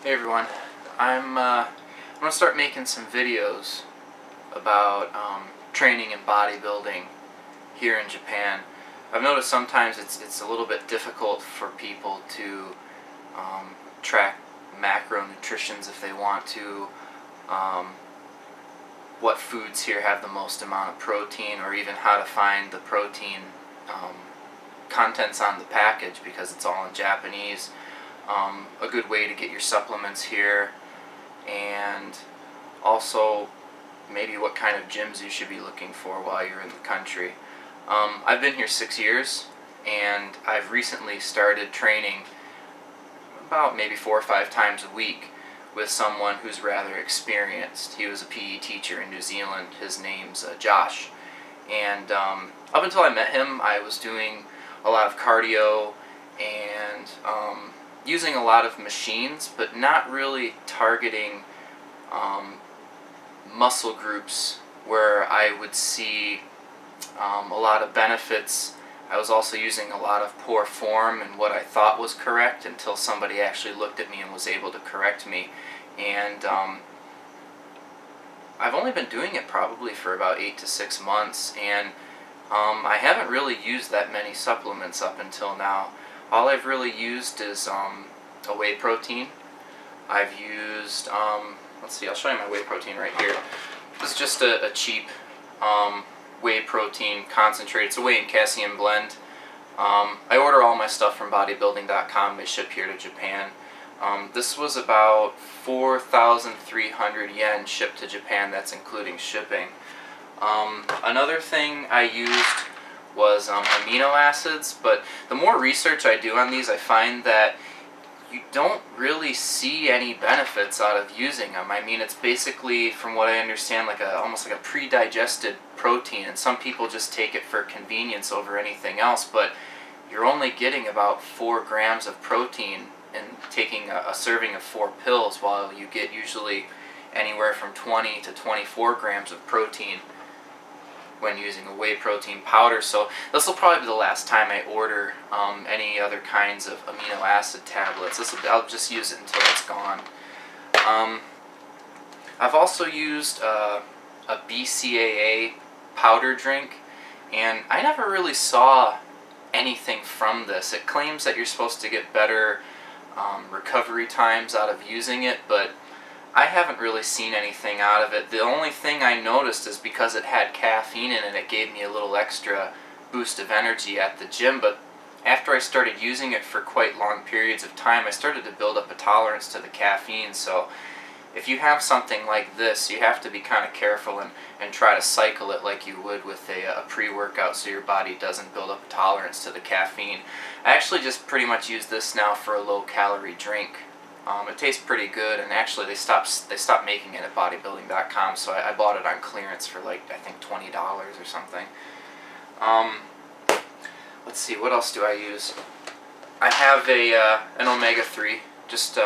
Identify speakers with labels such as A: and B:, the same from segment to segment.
A: Hey everyone, I'm going to start making some videos about training and bodybuilding here in Japan. I've noticed sometimes it's a little bit difficult for people to track macronutritions if they want to, what foods here have the most amount of protein, or even how to find the protein contents on the package because it's all in Japanese. A good way to get your supplements here, and also maybe what kind of gyms you should be looking for while you're in the country. I've been here 6 years, and I've recently started training about maybe 4 or 5 times a week with someone who's rather experienced. He was a PE teacher in New Zealand. His name's Josh, and up until I met him, I was doing a lot of cardio and using a lot of machines, but not really targeting muscle groups where I would see a lot of benefits. I was also using a lot of poor form and what I thought was correct until somebody actually looked at me and was able to correct me. And I've only been doing it probably for about 8 to 6 months, and I haven't really used that many supplements up until now. All I've really used is a whey protein. I've used, let's see, I'll show you my whey protein right here. This is just a cheap whey protein concentrate. It's a whey and casein blend. I order all my stuff from bodybuidling.com. They ship here to Japan. This was about 4,300 yen shipped to Japan. That's including shipping. Another thing I used was amino acids, but the more research I do on these, I find that you don't really see any benefits out of using them. I mean, it's basically, from what I understand, like almost like a pre-digested protein, and some people just take it for convenience over anything else, but you're only getting about 4 grams of protein in taking a serving of 4 pills, while you get usually anywhere from 20 to 24 grams of protein when using a whey protein powder. So this will probably be the last time I order any other kinds of amino acid tablets. I'll just use it until it's gone. I've also used a BCAA powder drink, and I never really saw anything from this. It claims that you're supposed to get better recovery times out of using it, but I haven't really seen anything out of it. The only thing I noticed is because it had caffeine in it, it gave me a little extra boost of energy at the gym, but after I started using it for quite long periods of time, I started to build up a tolerance to the caffeine. So if you have something like this, you have to be kind of careful and try to cycle it like you would with a pre-workout, so your body doesn't build up a tolerance to the caffeine. I actually just pretty much use this now for a low-calorie drink. It tastes pretty good, and actually they stopped making it at bodybuilding.com, so I bought it on clearance for like, I think, $20 or something. Let's see, what else do I use? I have an omega-3. Just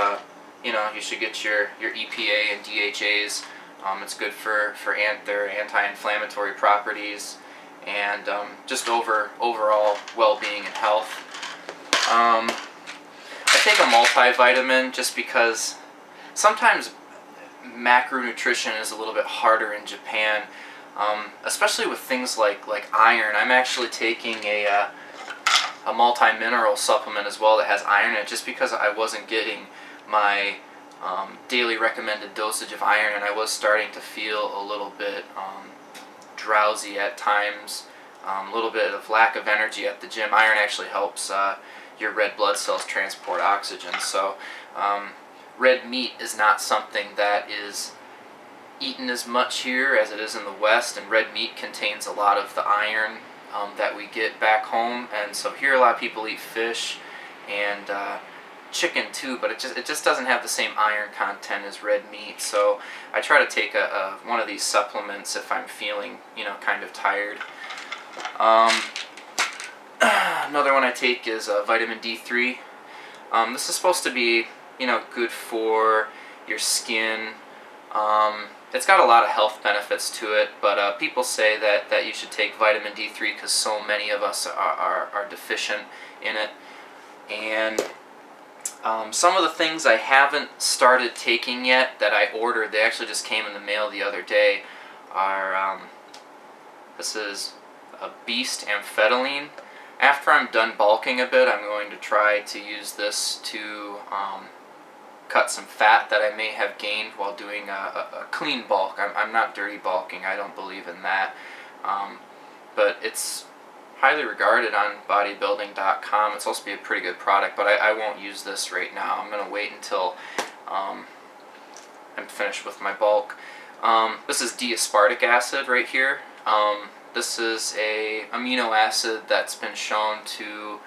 A: you know, you should get your EPA and DHAs. It's good for their anti-inflammatory properties and just overall well-being and health. I take a multivitamin just because sometimes macronutrition is a little bit harder in Japan, especially with things like iron. I'm actually taking a multi-mineral supplement as well that has iron in it, just because I wasn't getting my daily recommended dosage of iron, and I was starting to feel a little bit drowsy at times, a little bit of lack of energy at the gym. Iron actually helps your red blood cells transport oxygen. So red meat is not something that is eaten as much here as it is in the West, and red meat contains a lot of the iron that we get back home. And so here a lot of people eat fish and chicken too, but it just doesn't have the same iron content as red meat. So I try to take one of these supplements if I'm feeling, you know, kind of tired. Another one I take is vitamin D3. This is supposed to be, you know, good for your skin. It's got a lot of health benefits to it, but people say that you should take vitamin D3 because so many of us are deficient in it. And Some of the things I haven't started taking yet that I ordered, they actually just came in the mail the other day, are this is a Beast Amphetamine. After I'm done bulking a bit, I'm going to try to use this to cut some fat that I may have gained while doing a clean bulk. I'm not dirty bulking, I don't believe in that. But it's highly regarded on bodybuilding.com. It's supposed to be a pretty good product, but I won't use this right now. I'm going to wait until I'm finished with my bulk. This is D-aspartic acid right here. This is a amino acid that's been shown to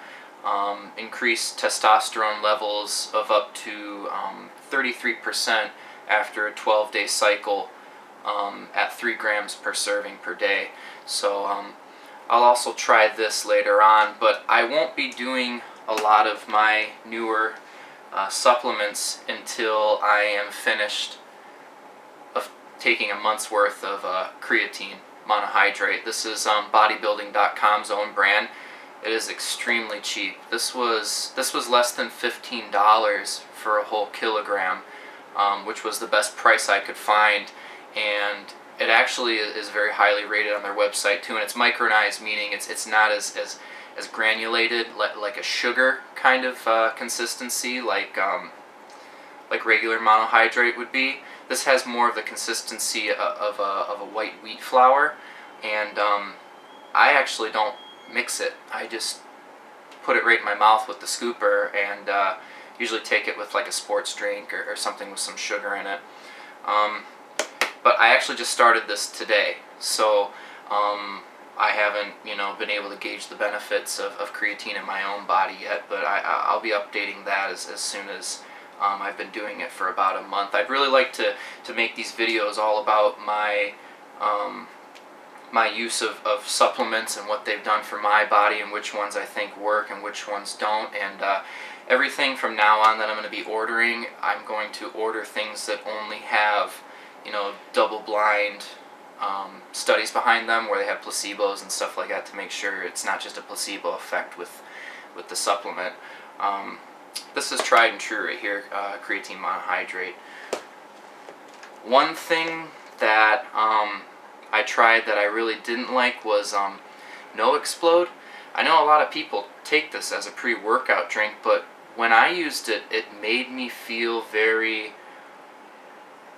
A: increase testosterone levels of up to 33% after a 12-day cycle at 3 grams per serving per day. So I'll also try this later on, but I won't be doing a lot of my newer supplements until I am finished of taking a month's worth of creatine monohydrate. This is bodybuilding.com's own brand. It is extremely cheap. This was less than $15 for a whole kilogram, which was the best price I could find, and it actually is very highly rated on their website too, and it's micronized, meaning it's not as granulated like a sugar kind of consistency like regular monohydrate would be. This has more of the consistency of a white wheat flour, and I actually don't mix it. I just put it right in my mouth with the scooper, and usually take it with like a sports drink or something with some sugar in it. But I actually just started this today, so I haven't been able to gauge the benefits of creatine in my own body yet, but I'll be updating that as soon as I've been doing it for about a month. I'd really like to make these videos all about my my use of supplements and what they've done for my body and which ones I think work and which ones don't, and everything from now on that I'm going to be ordering, I'm going to order things that only have double-blind studies behind them, where they have placebos and stuff like that, to make sure it's not just a placebo effect with the supplement. This is tried and true right here, creatine monohydrate. One thing that I tried that I really didn't like was No Explode. I know a lot of people take this as a pre-workout drink, but when I used it, it made me feel very,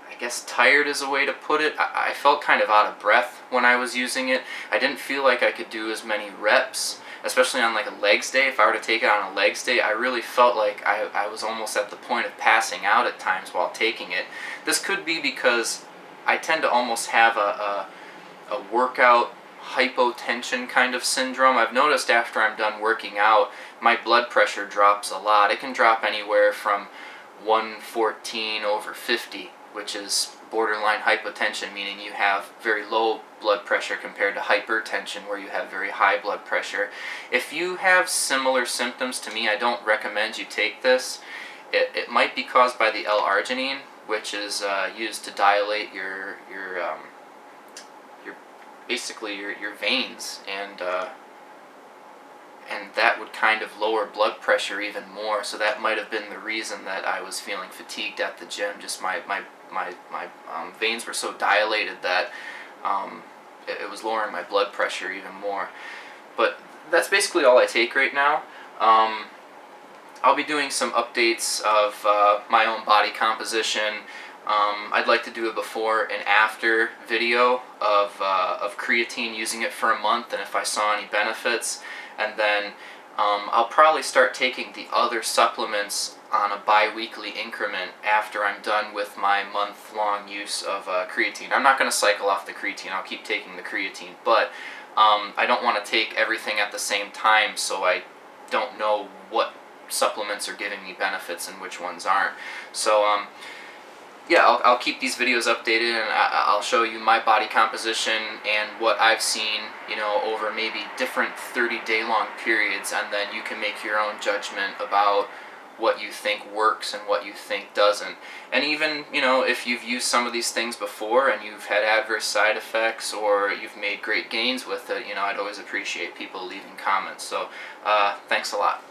A: I guess tired is a way to put it. I felt kind of out of breath when I was using it. I didn't feel like I could do as many reps, especially on like a legs day. If I were to take it on a legs day, I really felt like I was almost at the point of passing out at times while taking it. This could be because I tend to almost have a workout hypotension kind of syndrome. I've noticed after I'm done working out, my blood pressure drops a lot. It can drop anywhere from 114/50, which is borderline hypotension, meaning you have very low blood pressure, compared to hypertension where you have very high blood pressure. If you have similar symptoms to me, I don't recommend you take this. It might be caused by the L-arginine, which is used to dilate your basically your veins, and that would kind of lower blood pressure even more. So that might have been the reason that I was feeling fatigued at the gym. Just my veins were so dilated that it was lowering my blood pressure even more. But that's basically all I take right now. I'll be doing some updates of my own body composition. I'd like to do a before and after video of creatine, using it for a month, and if I saw any benefits. And then I'll probably start taking the other supplements on a bi-weekly increment after I'm done with my month-long use of creatine. I'm not going to cycle off the creatine. I'll keep taking the creatine, but I don't want to take everything at the same time, so I don't know what supplements are giving me benefits and which ones aren't. So yeah, I'll keep these videos updated, and I'll show you my body composition and what I've seen, over maybe different 30-day long periods, and then you can make your own judgment about what you think works and what you think doesn't. And even, if you've used some of these things before and you've had adverse side effects, or you've made great gains with it, I'd always appreciate people leaving comments. So, thanks a lot.